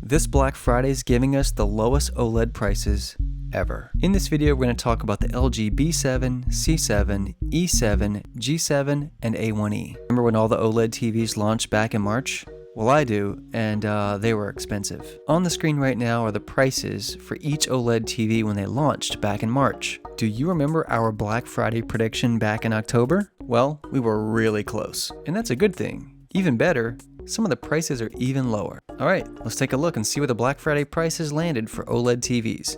This Black Friday is giving us the lowest OLED prices ever. In this video, we're going to talk about the LG B7, C7, E7, G7, and A1E. Remember when all the OLED TVs launched back in March? Well, I do, and they were expensive. On the screen right now are the prices for each OLED TV when they launched back in March. Do you remember our Black Friday prediction back in October? Well, we were really close, and that's a good thing. Even better, some of the prices are even lower. Alright, let's take a look and see where the Black Friday prices landed for OLED TVs.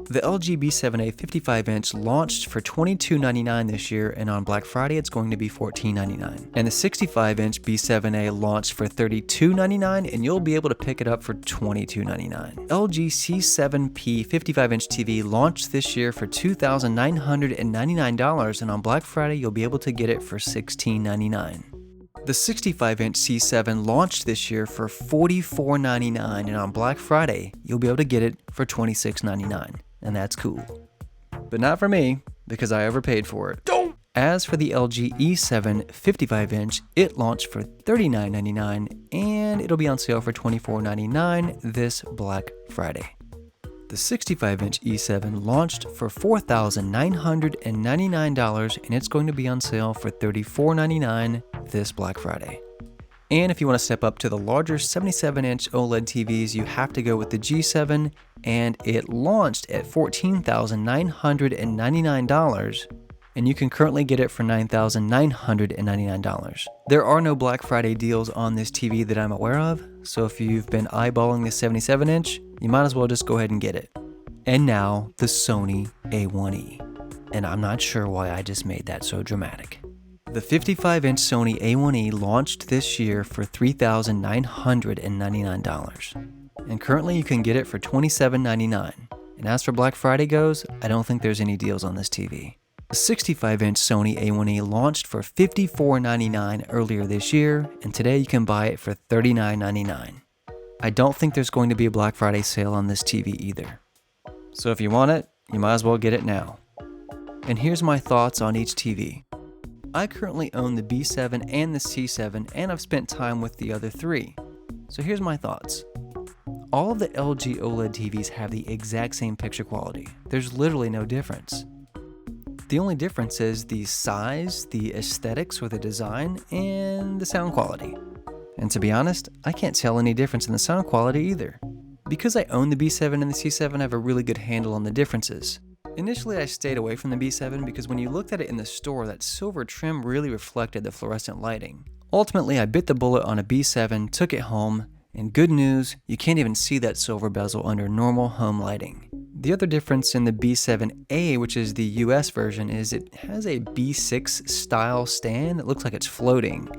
The LG B7A 55-inch launched for $22.99 this year, and on Black Friday it's going to be $14.99. And the 65-inch B7A launched for $32.99, and you'll be able to pick it up for $22.99. LG C7P 55-inch TV launched this year for $2,999, and on Black Friday you'll be able to get it for $16.99. The 65-inch C7 launched this year for $44.99, and on Black Friday, you'll be able to get it for $26.99, and that's cool. But not for me, because I overpaid for it. As for the LG E7 55-inch, it launched for $39.99, and it'll be on sale for $24.99 this Black Friday. The 65-inch E7 launched for $4,999, and it's going to be on sale for $34.99 this Black Friday. And if you want to step up to the larger 77-inch OLED TVs, you have to go with the G7, and it launched at $14,999, and you can currently get it for $9,999. There are no Black Friday deals on this TV that I'm aware of, so if you've been eyeballing the 77-inch, you might as well just go ahead and get it. And now, the Sony A1E. And I'm not sure why I just made that so dramatic. The 55-inch Sony A1E launched this year for $3,999. And currently you can get it for $27.99. And as for Black Friday goes, I don't think there's any deals on this TV. The 65-inch Sony A1E launched for $54.99 earlier this year, and today you can buy it for $39.99. I don't think there's going to be a Black Friday sale on this TV either. So if you want it, you might as well get it now. And here's my thoughts on each TV. I currently own the B7 and the C7, and I've spent time with the other three. So here's my thoughts. All of the LG OLED TVs have the exact same picture quality. There's literally no difference. The only difference is the size, the aesthetics or the design, and the sound quality. And to be honest, I can't tell any difference in the sound quality either. Because I own the B7 and the C7, I have a really good handle on the differences. Initially, I stayed away from the B7 because when you looked at it in the store, that silver trim really reflected the fluorescent lighting. Ultimately, I bit the bullet on a B7, took it home, and good news, you can't even see that silver bezel under normal home lighting. The other difference in the B7A, which is the US version, is it has a B6 style stand that looks like it's floating.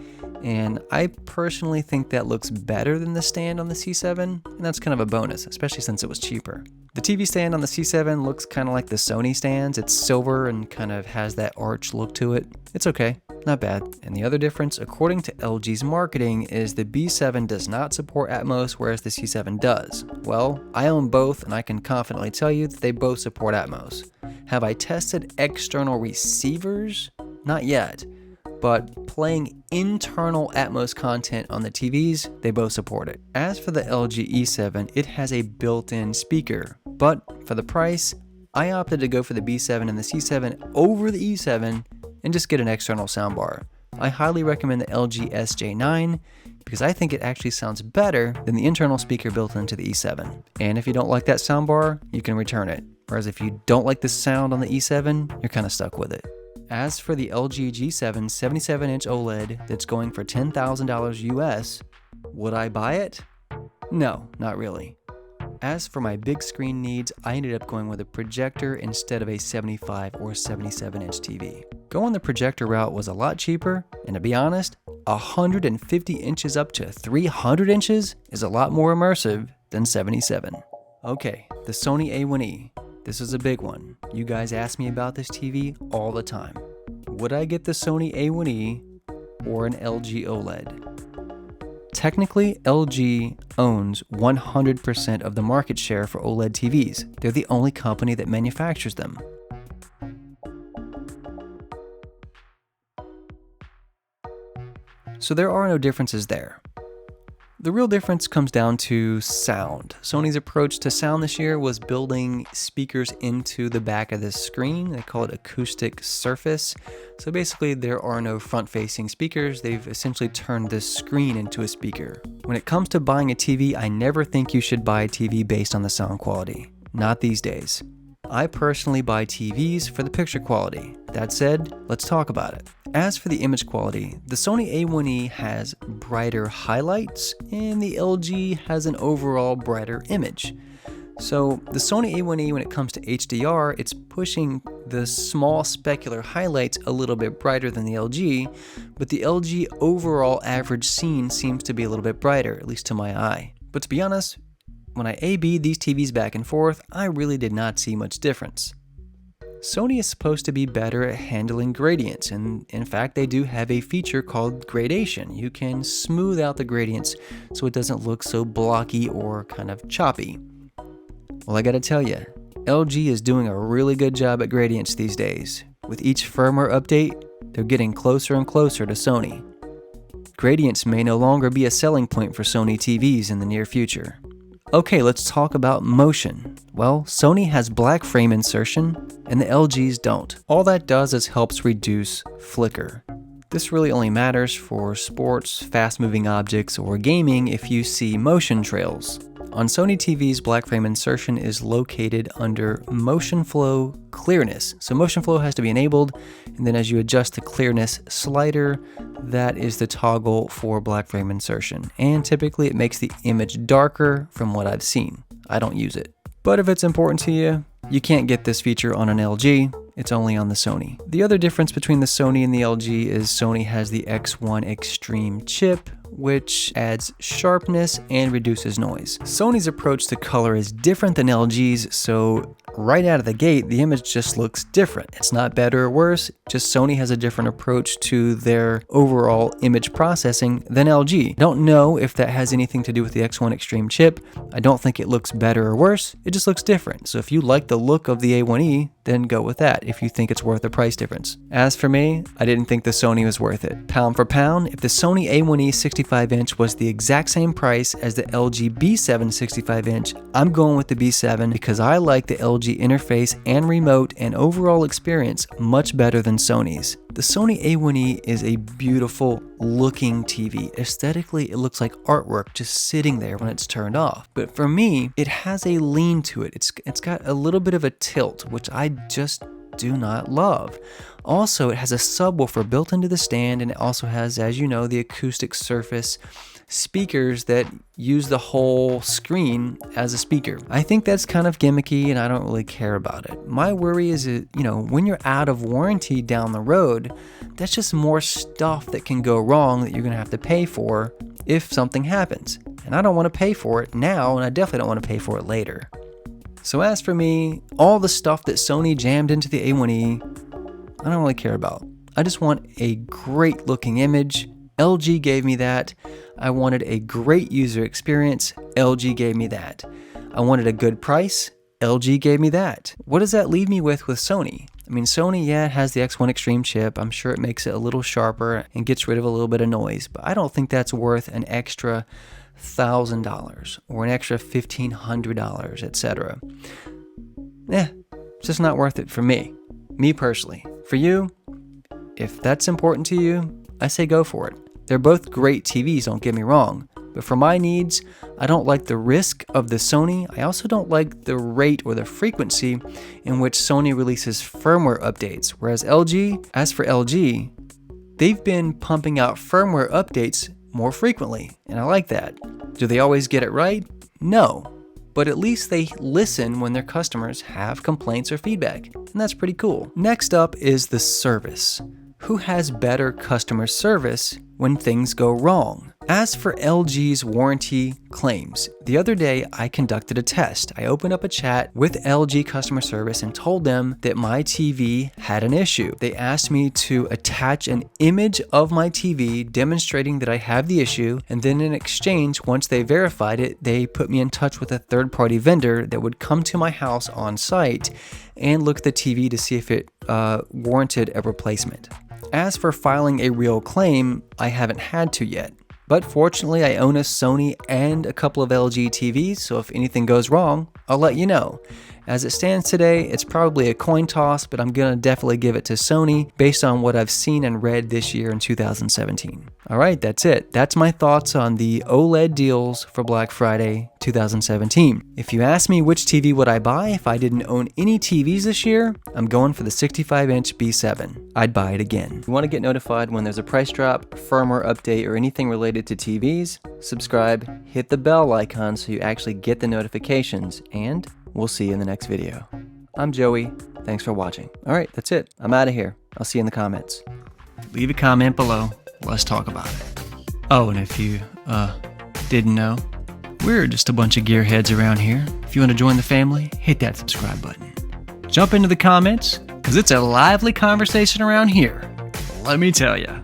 And I personally think that looks better than the stand on the C7, and that's kind of a bonus, especially since it was cheaper. The TV stand on the C7 looks kind of like the Sony stands. It's silver and kind of has that arch look to it. It's okay, not bad. And the other difference, according to LG's marketing, is the B7 does not support Atmos, whereas the C7 does. Well, I own both, and I can confidently tell you that they both support Atmos. Have I tested external receivers? Not yet. But playing internal Atmos content on the TVs, they both support it. As for the LG E7, it has a built-in speaker, but for the price, I opted to go for the B7 and the C7 over the E7 and just get an external soundbar. I highly recommend the LG SJ9 because I think it actually sounds better than the internal speaker built into the E7. And if you don't like that soundbar, you can return it. Whereas if you don't like the sound on the E7, you're kind of stuck with it. As for the LG G7 77-inch OLED that's going for $10,000 US, would I buy it? No, not really. As for my big screen needs, I ended up going with a projector instead of a 75 or 77-inch TV. Going the projector route was a lot cheaper, and to be honest, 150 inches up to 300 inches is a lot more immersive than 77. Okay, the Sony A1E. This is a big one. You guys ask me about this TV all the time. Would I get the Sony A1E or an LG OLED? Technically, LG owns 100% of the market share for OLED TVs. They're the only company that manufactures them. So there are no differences there. The real difference comes down to sound. Sony's approach to sound this year was building speakers into the back of the screen. They call it acoustic surface. So basically there are no front-facing speakers. They've essentially turned the screen into a speaker. When it comes to buying a TV, I never think you should buy a TV based on the sound quality. Not these days. I personally buy TVs for the picture quality. That said, let's talk about it. As for the image quality, the Sony A1E has brighter highlights and the LG has an overall brighter image. So the Sony A1E, when it comes to HDR, it's pushing the small specular highlights a little bit brighter than the LG, but the LG overall average scene seems to be a little bit brighter, at least to my eye. But to be honest, when I A/B'd these TVs back and forth, I really did not see much difference. Sony is supposed to be better at handling gradients, and in fact they do have a feature called gradation. You can smooth out the gradients so it doesn't look so blocky or kind of choppy. Well, I gotta tell you, LG is doing a really good job at gradients these days. With each firmware update, they're getting closer and closer to Sony. Gradients may no longer be a selling point for Sony TVs in the near future. Okay, let's talk about motion. Well, Sony has black frame insertion and the LGs don't. All that does is helps reduce flicker. This really only matters for sports, fast-moving objects, or gaming if you see motion trails. On Sony TVs, black frame insertion is located under motion flow clearness. So motion flow has to be enabled, and then as you adjust the clearness slider, that is the toggle for black frame insertion. And typically it makes the image darker from what I've seen. I don't use it. But if it's important to you, you can't get this feature on an LG. It's only on the Sony. The other difference between the Sony and the LG is Sony has the X1 Extreme chip, which adds sharpness and reduces noise. Sony's approach to color is different than LG's, so right out of the gate, the image just looks different. It's not better or worse, just Sony has a different approach to their overall image processing than LG. Don't know if that has anything to do with the X1 Extreme chip. I don't think it looks better or worse, it just looks different. So if you like the look of the A1E, then go with that if you think it's worth the price difference. As for me, I didn't think the Sony was worth it. Pound for pound, if the Sony A1E 65-inch was the exact same price as the LG B7 65-inch, I'm going with the B7 because I like the LG interface and remote and overall experience much better than Sony's. The Sony A1E is a beautiful looking TV. Aesthetically, it looks like artwork just sitting there when it's turned off. But for me, it has a lean to it. It's got a little bit of a tilt, which I just do not love. Also, it has a subwoofer built into the stand, and it also has, as you know, the acoustic surface speakers that use the whole screen as a speaker. I think that's kind of gimmicky and I don't really care about it. My worry is that, when you're out of warranty down the road, that's just more stuff that can go wrong that you're gonna have to pay for if something happens. And I don't wanna pay for it now, and I definitely don't wanna pay for it later. So as for me, all the stuff that Sony jammed into the A1E, I don't really care about. I just want a great looking image. LG gave me that. I wanted a great user experience. LG gave me that. I wanted a good price. LG gave me that. What does that leave me with Sony? I mean, Sony, yeah, it has the X1 Extreme chip. I'm sure it makes it a little sharper and gets rid of a little bit of noise, but I don't think that's worth an extra $1,000 or an extra $1,500, etc. It's just not worth it for me personally. For you, if that's important to you, I say go for it. They're both great TVs, don't get me wrong, but for my needs, I don't like the risk of the Sony. I also don't like the rate or the frequency in which Sony releases firmware updates, whereas as for LG, they've been pumping out firmware updates more frequently, and I like that. Do they always get it right? No, but at least they listen when their customers have complaints or feedback, and that's pretty cool. Next up is the service. Who has better customer service when things go wrong? As for LG's warranty claims, the other day I conducted a test. I opened up a chat with LG customer service and told them that my TV had an issue. They asked me to attach an image of my TV demonstrating that I have the issue, and then in exchange, once they verified it, they put me in touch with a third-party vendor that would come to my house on site and look at the TV to see if it warranted a replacement. As for filing a real claim, I haven't had to yet. But fortunately, I own a Sony and a couple of LG TVs, so if anything goes wrong, I'll let you know. As it stands today, it's probably a coin toss, but I'm gonna definitely give it to Sony based on what I've seen and read this year in 2017. All right, that's it. That's my thoughts on the OLED deals for Black Friday 2017. If you ask me which TV would I buy if I didn't own any TVs this year, I'm going for the 65-inch B7. I'd buy it again. If you want to get notified when there's a price drop, firmware update, or anything related to TVs, subscribe, hit the bell icon so you actually get the notifications, and we'll see you in the next video. I'm Joey. Thanks for watching. All right, that's it. I'm out of here. I'll see you in the comments. Leave a comment below. Let's talk about it. Oh, and if you didn't know, we're just a bunch of gearheads around here. If you want to join the family, hit that subscribe button. Jump into the comments, because it's a lively conversation around here. Let me tell you.